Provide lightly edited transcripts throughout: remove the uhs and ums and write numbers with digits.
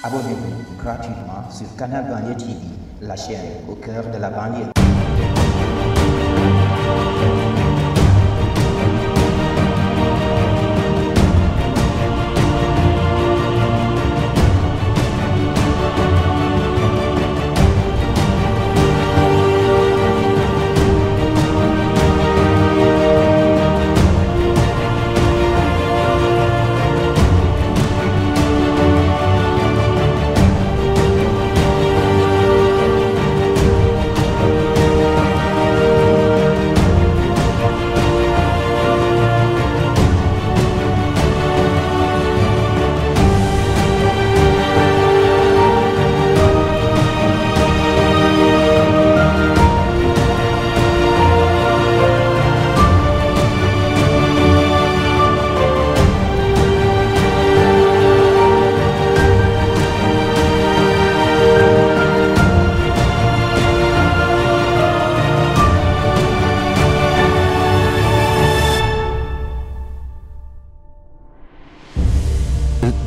Abonnez-vous gratuitement sur Canal Banlieue TV, la chaîne au cœur de la banlieue.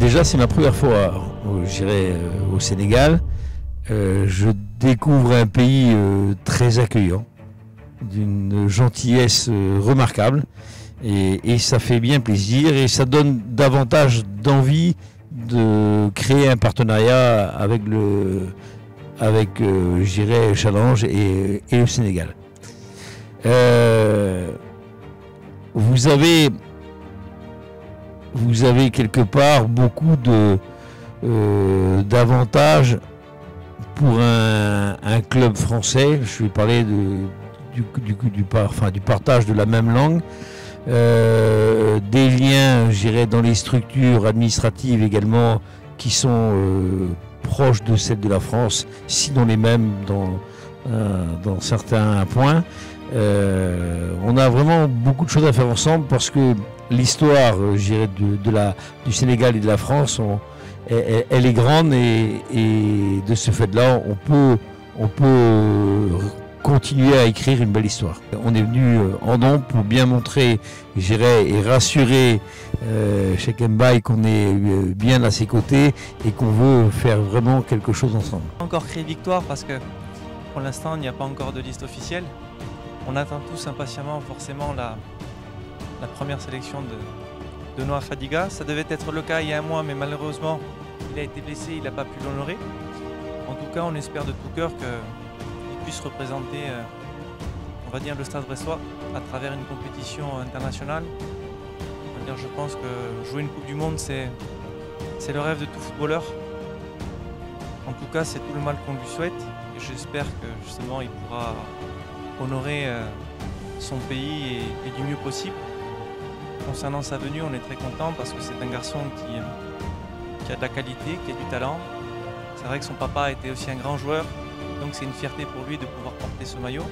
Déjà, c'est ma première fois, j'irai au Sénégal. Je découvre un pays très accueillant, d'une gentillesse remarquable, et ça fait bien plaisir et ça donne davantage d'envie de créer un partenariat avec j'irai Challenge et le Sénégal. Vous avez quelque part beaucoup d'avantages pour un club français. Je vais parler du partage de la même langue, des liens, je dirais, dans les structures administratives également qui sont proches de celles de la France, sinon les mêmes dans certains points. On a vraiment beaucoup de choses à faire ensemble parce que l'histoire, je dirais, du Sénégal et de la France, elle est grande et de ce fait-là, on peut continuer à écrire une belle histoire. On est venu en nombre pour bien montrer, je dirais, et rassurer Cheikh Mbaye qu'on est bien à ses côtés et qu'on veut faire vraiment quelque chose ensemble. Encore crier victoire parce que pour l'instant, il n'y a pas encore de liste officielle. On attend tous impatiemment forcément la première sélection de Noah Fadiga. Ça devait être le cas il y a un mois, mais malheureusement, il a été blessé, il n'a pas pu l'honorer. En tout cas, on espère de tout cœur qu'il puisse représenter, on va dire, le Stade Brestois à travers une compétition internationale. On va dire, je pense que jouer une Coupe du Monde, c'est le rêve de tout footballeur. En tout cas, c'est tout le mal qu'on lui souhaite. Et j'espère que justement, il pourra honorer son pays et du mieux possible. Concernant sa venue, on est très content parce que c'est un garçon qui a de la qualité, qui a du talent. C'est vrai que son papa était aussi un grand joueur, donc c'est une fierté pour lui de pouvoir porter ce maillot.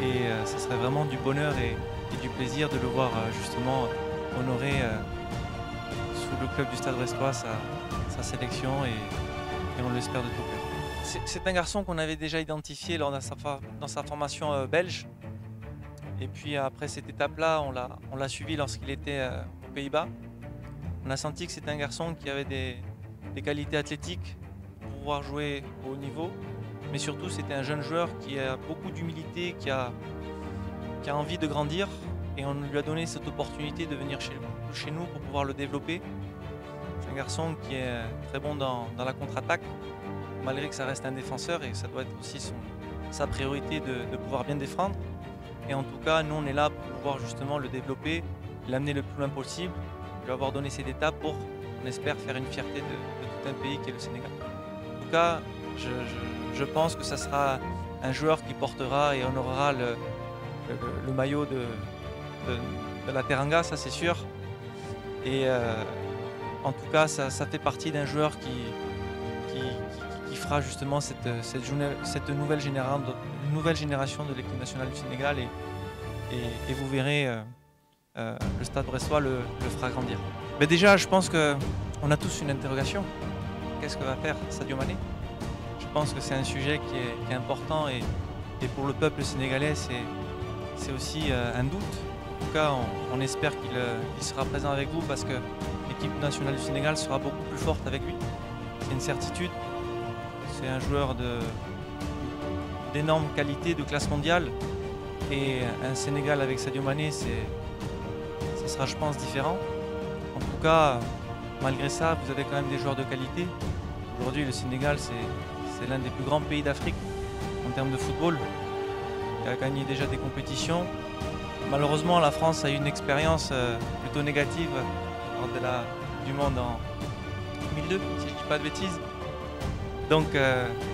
Et ce serait vraiment du bonheur et du plaisir de le voir justement honorer sous le club du Stade Brestois sa sélection et on l'espère de tout cœur. C'est un garçon qu'on avait déjà identifié dans sa formation belge. Et puis après cette étape-là, on l'a suivi lorsqu'il était aux Pays-Bas. On a senti que c'était un garçon qui avait des qualités athlétiques pour pouvoir jouer au haut niveau. Mais surtout, c'était un jeune joueur qui a beaucoup d'humilité, qui a envie de grandir. Et on lui a donné cette opportunité de venir chez nous pour pouvoir le développer. C'est un garçon qui est très bon dans la contre-attaque, malgré que ça reste un défenseur et ça doit être aussi sa priorité de pouvoir bien défendre. Et en tout cas, nous, on est là pour pouvoir justement le développer, l'amener le plus loin possible, lui avoir donné cette étape pour, on espère, faire une fierté de tout un pays qui est le Sénégal. En tout cas, je pense que ça sera un joueur qui portera et honorera le maillot de la Teranga, ça c'est sûr. Et en tout cas, ça fait partie d'un joueur qui fera justement cette nouvelle génération de l'équipe nationale du Sénégal et vous verrez le Stade Brestois le fera grandir. Mais déjà, je pense qu'on a tous une interrogation. Qu'est-ce que va faire Sadio Mané? Je pense que c'est un sujet qui est important et pour le peuple sénégalais, c'est aussi un doute. En tout cas, on espère qu'il sera présent avec vous parce que l'équipe nationale du Sénégal sera beaucoup plus forte avec lui. C'est une certitude. C'est un joueur d'énorme qualité, de classe mondiale. Et un Sénégal avec Sadio Mané, ce sera, je pense, différent. En tout cas, malgré ça, vous avez quand même des joueurs de qualité. Aujourd'hui, le Sénégal, c'est l'un des plus grands pays d'Afrique en termes de football. Il a gagné déjà des compétitions. Malheureusement, la France a eu une expérience plutôt négative lors de la Coupe du Monde en 2002, si je ne dis pas de bêtises. Donc,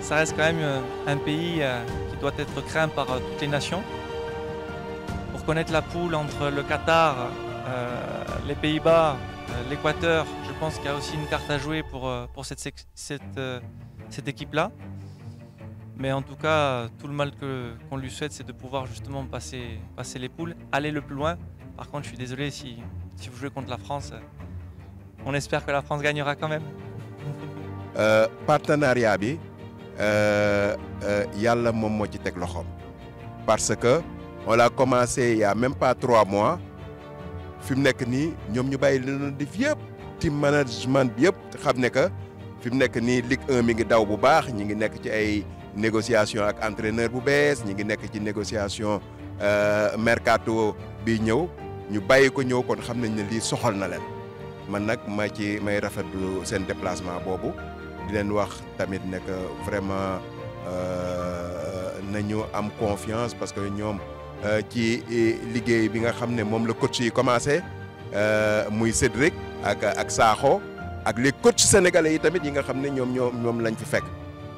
ça reste quand même un pays qui doit être craint par toutes les nations. Pour connaître la poule entre le Qatar, les Pays-Bas, l'Équateur, je pense qu'il y a aussi une carte à jouer pour cette équipe-là. Mais en tout cas, tout le mal qu'on lui souhaite, c'est de pouvoir justement passer les poules, aller le plus loin. Par contre, je suis désolé, si vous jouez contre la France, on espère que la France gagnera quand même. Partenariat bi yàlla moom moo ci teg loxoom parce que on l'a commencé il y a même pas 3 mois fi mu nekk nii ñoom ñu bàyyi li doon def yëpp team management bi yëpp xam ne que fi mu nekk nii Ligue 1 mi ngi daw bu baax ñi ngi nekk ci ay négociation ak entraîneur bu bees ñi ngi nekk ci négociation mercato bi ñëw ñu bàyyi ko ñëw kon xam nañ ne lii soxal na leen man nag may rafetlu seen déplacement boobu di leen wax tamit ne que vraiment nañu am confiance parce que ñoom ci liggéey bi nga xam ne moom la coach yi commencé muy Cédric ak Sakho ak les coachs sénégalais yi tamit yi nga xam ne ñoom lañ fi fekk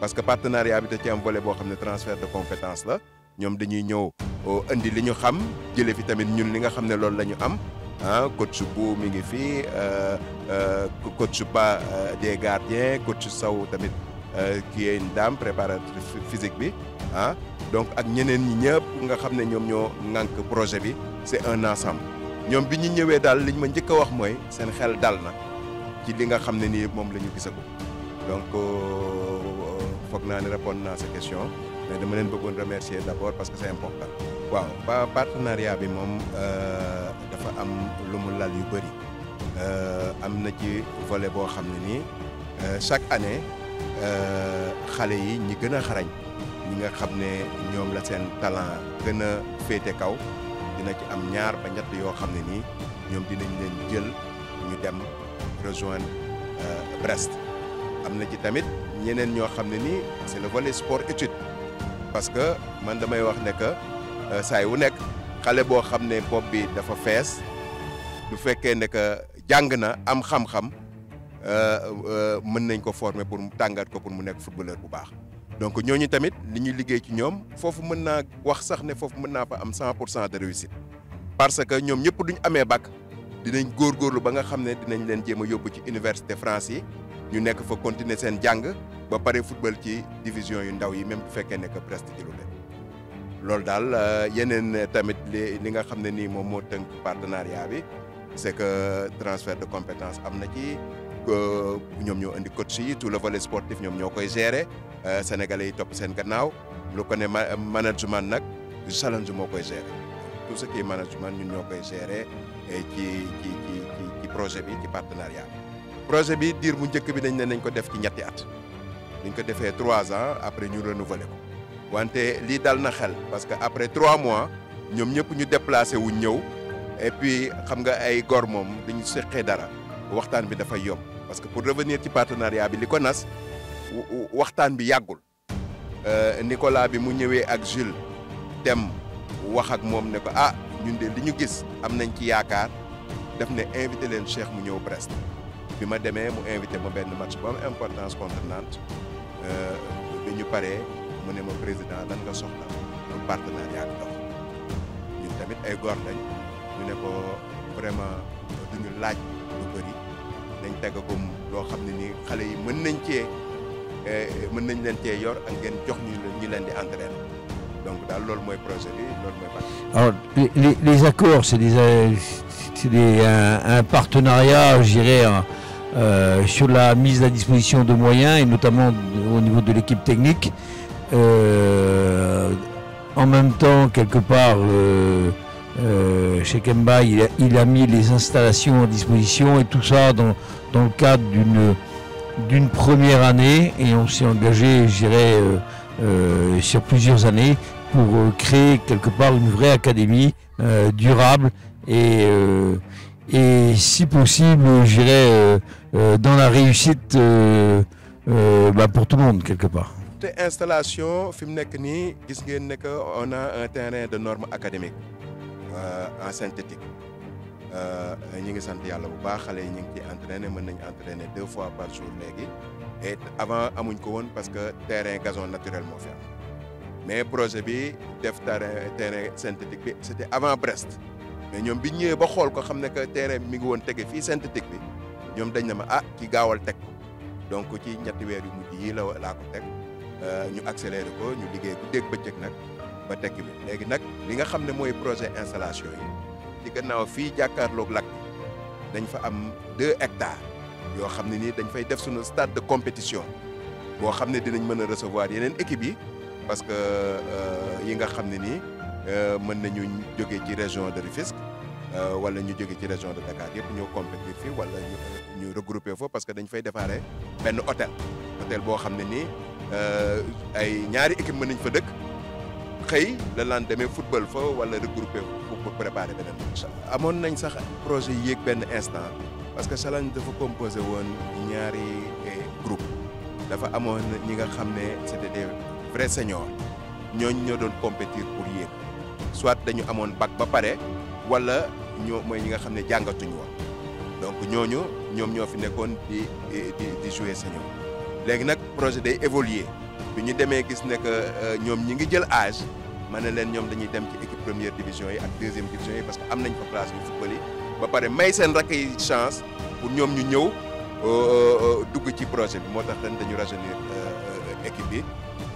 parce que partenariat bi da ci am volet boo xam ne transfert de compétence la ñoom dañuy ñëw indi li ñu xam jëlee fi tamit ñun li nga xam ne loolu la ñu am coach bu mi ngi fii coach Ba des gardiens coach Sow tamit qui est une dame préparatrice physique bi donc ak ñeneen ñi ñëpp nga xam ne ñoom ñoo ŋànk projet bi c'est un ensemble ñoom bi ñu ñëwee daal li ñu ma njëkk a wax mooy seen xel dal na ci li nga xam ne nii moom la ñu gisagum donc foog naa ne répondre naa sa question mais dama leen bëggoon remercier d'abord parce que c'est important. waaw partenariat bi moom dafa am lu mu lal yu bëri am na ci volet boo xam ne nii chaque année xale yi ñi gën a xarañ ñi nga xam ne ñoom la seen talent gën a féete kaw dina ci am 2 ba 3 yoo xam ne nii ñoom dinañ leen jël ñu dem rejoindre Brest am na ci tamit ñeneen ñoo xam ne nii c'est le volet sport étude parce que man damay wax ne que saa wu nekk xale boo xam ne bopp bi dafa fees du fekkee ne que jàng na am xam-xam mën nañ ko former pour tàngat ko pour mu nekk footballeur bu baax donc ñooñu tamit li ñuy liggéey ci ñoom foofu mën naa wax sax ne foofu mën naa fa am 100% de réussite parce que ñoom ñëpp duñ amee bac dinañ góorgóorlu ba nga xam ne dinañ leen jéem a yóbbu ci université France yi ñu nekk fa continuer seen jàng ba pare football ci division yu ndaw yi même bu fekkee ne que Brest jëlu leen loolu daal yeneen tamit li nga xam ne nii moom moo tënk partenariat bi c'est que transfert de compétences am na ci ñoom ñoo indi coach yi tout le volet sportif ñoom ñoo koy gérer sénégalais yi topp seen gannaaw lu ko ne management nag challenge moo koy gérer tout ce qui est management ñun ñoo koy gérer ci projet bi ci partenariat bi projet bi diir bu njëkk bi dañ ne nañ ko def ci 2 at dañ ko defee 3 ans après ñu renouveler ko wante lii dal na xel parce que après 3 mois ñoom ñëpp ñu déplacé wu ñëw et puis xam nga ay gor moom dañu seqee dara waxtaan bi dafay yomb parce que pour revenir ci partenariat bi li ko nas waxtaan bi yàggul Nicolas bi mu ñëwee ak Jules dem wax ak moom ne ko ñun de li ñu gis am nañ ci yaakaar def ne invité leen Cheikh mu ñëw Brest bi ma demee mu invité ma benn match bu am importance contre Nantes bi ñu paree mu ne ma président lan nga soxla pour partenariat bi dox ñun tamit ay góor lañ ñu ne ko vraiment duñu laaj lu bëri nañ tegagum loo xam ne nii xale yi mën nañ leen cee yor ak ngeen jox ñu leen di entraîner donc daal loolu mooy projet bi loolu mooy partenariat. Alors les accords c'est un partenariat je dirais sur la mise à disposition de moyens et notamment au niveau de l'équipe technique. En même temps, quelque part, chez Kemba, il a mis les installations à disposition et tout ça dans le cadre d'une première année et on s'est engagé, je dirais, sur plusieurs années pour créer quelque part une vraie académie durable et si possible, je dirais, dans la réussite pour tout le monde quelque part. te installation fi mu nekk nii gis ngeen ne que on a un terrain de norme académique en synthétique ñi ngi sant yàlla bu baax xale yi ñu ngi ciy entraîner mën nañu entraîner 2 fois par jour léegi et avant amuñ ko woon parce que terrain gazon naturel moo fi am mais projet bi def terrain synthétique bi c'était avant Brest mais ñoom bi ñëwee ba xool ko xam ne que terrain bi mi ngi woon tege fii synthétique bi ñoom dañ na ma ci gaawal teg ko donc ci ñetti weer yu mujj yi laa ko teg ñu accéléré ko ñu liggéey bu dégg bëccëg nag ba tekk bi léegi nag li nga xam ne mooy projet installation yi ci gannaaw fii jàkkaarloog lac bi dañ fa am 2 hectares yoo xam ne nii dañ fay def suñu stade de compétition boo xam ne dinañ mën a recevoir yeneen équipes yi parce que yi nga xam ne nii mën nañu jógee ci région de Rufisque wala ñu jóge ci région de Dakar yëpp ñoo compétir fii wala ñu regrouper foofu parce que dañ fay defaare benn hôtel boo xam ne nii ay ñaari équipe mën nañ fa dëkk xëy le lendemain football fa wala regrouper pour préparer beneen match. amoon nañ sax projet yéeg benn instant parce que challenge dafa composé woon ñaari groupe dafa amoon ñi nga xam ne c'était des vrais seniors ñooñu ñoo doon compétir pour yéeg soit dañu amoon bac ba pare wala mooy ñi nga xam ne jàngatuñu woon donc ñoom ñoo fi nekkoon di jouer senior. léegi nag projet day évoluer bi ñu demee gis ne que ñoom ñi ngi jël âge ma ne leen ñoom dañuy dem ci équipe première division yi ak deuxième division yi parce que am nañ fa place yu football yi ba pare may seen rakk yi chance pour ñoom ñu ñëw dugg ci projet bi moo tax dañu rajeunir équipe bi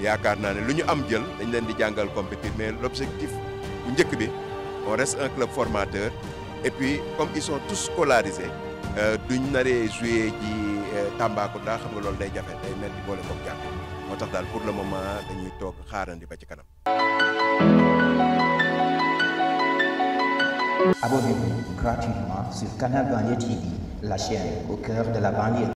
yaakaar naa ne lu ñu am jël dañ leen di jàngal compétir mais l'objectif bu njëkk bi on reste un club formateur et puis comme ils sont tous scolarisés duñ naree jouer ji Tambacounda xam nga loolu day jafe day metti boole koog jàng moo tax daal pour le moment dañuy toog xaarandi ba ci kanam. Abonnez-vous gratuitement sur Canal Banlieue TV, la chaîne au cœur de la banlieue.